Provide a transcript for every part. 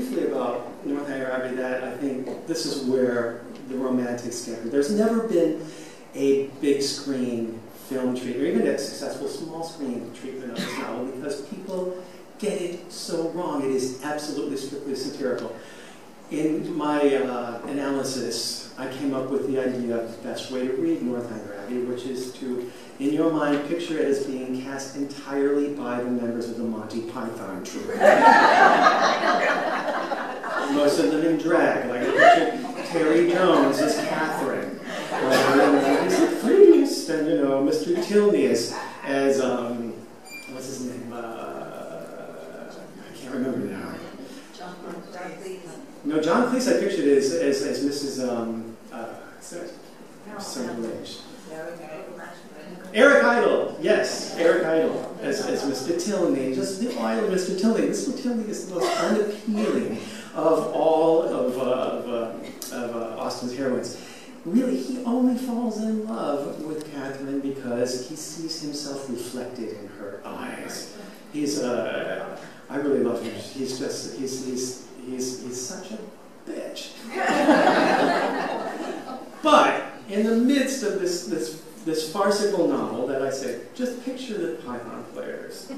briefly about Northanger Abbey that I think this is where the romantics get it. There's never been a big screen film treatment, or even a successful small screen treatment of this novel, because people get it so wrong. It is absolutely strictly satirical. In my analysis, I came up with the idea of the best way to read Northanger Abbey, which is to, in your mind, picture it as being cast entirely by the members of the Monty Python troupe. Most of them in drag, like I pictured Terry Jones as Catherine, he's the priest, and Mr. Tilney as what's his name? I can't remember now. John Cleese. No, John Cleese I pictured as Mrs. Eric Idle, yes, Eric Idle as Mr. Tilney, just the oil of Mr. Tilney. Mr. Tilney is the most unappealing of all of Austen's heroines. Really, he only falls in love with Catherine because he sees himself reflected in her eyes. He's, I really love him. He's just, he's such a bitch. But in the midst of this farcical novel that I say, just picture the Python players,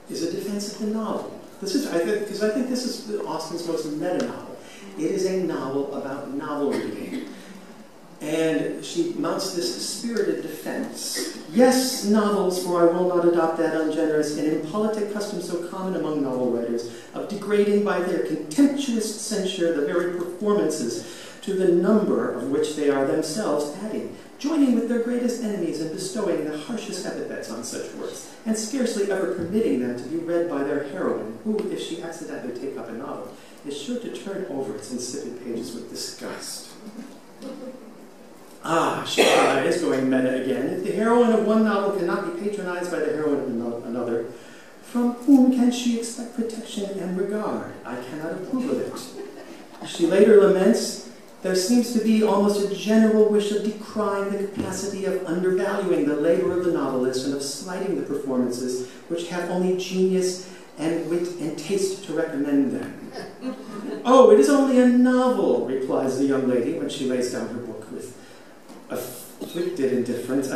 is a defense of the novel. This is, because I think this is Austen's most meta novel. It is a novel about novel reading. And she mounts this spirited defense. Yes, novels, for I will not adopt that ungenerous and impolitic custom so common among novel writers, of degrading by their contemptuous censure the very performances to the number of which they are themselves adding, joining with their greatest enemies in bestowing the harshest epithets on such works, and scarcely ever permitting them to be read by their heroine, who, if she accidentally take up a novel, is sure to turn over its insipid pages with disgust. Ah, she cries, going meta again, if the heroine of one novel cannot be patronized by the heroine of another, from whom can she expect protection and regard? I cannot approve of it. She later laments, there seems to be almost a general wish of decrying the capacity of undervaluing the labor of the novelist and of slighting the performances which have only genius and wit and taste to recommend them. Oh, it is only a novel, replies the young lady when she lays down her book with affected indifference.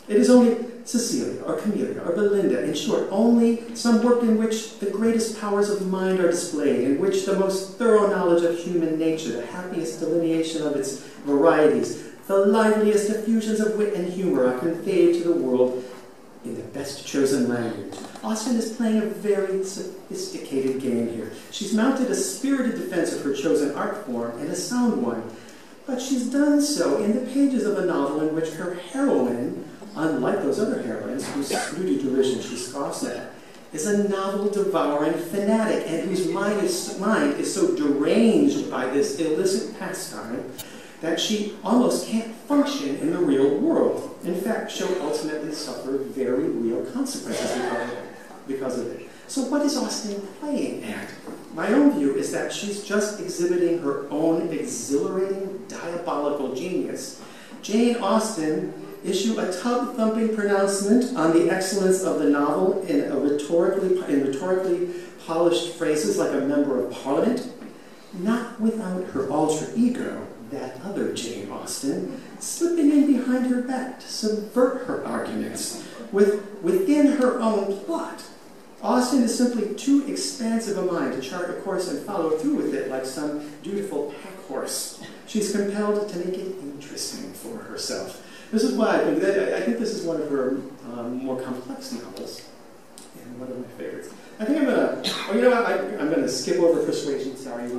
It is only Cecilia, or Camellia, or Belinda, in short, only some work in which the greatest powers of mind are displayed, in which the most thorough knowledge of human nature, the happiest delineation of its varieties, the liveliest effusions of wit and humor are conveyed to the world in the best chosen language. Austen is playing a very sophisticated game here. She's mounted a spirited defense of her chosen art form, and a sound one, but she's done so in the pages of a novel in which her heroine, unlike those other heroines whose snooty derision she scoffs at, is a novel-devouring fanatic, and whose mind is so deranged by this illicit pastime that she almost can't function in the real world. In fact, she'll ultimately suffer very real consequences because of it. So what is Austen playing at? My own view is that she's just exhibiting her own exhilarating, diabolical genius. Jane Austen issue a tub-thumping pronouncement on the excellence of the novel in rhetorically polished phrases like a member of Parliament, not without her alter ego, that other Jane Austen, slipping in behind her back to subvert her arguments within her own plot. Austen is simply too expansive a mind to chart a course and follow through with it like some dutiful pack horse. She's compelled to make it interesting for herself. This is why I think this is one of her more complex novels, and one of my favorites. I think I'm gonna, I'm gonna skip over Persuasion. Sorry,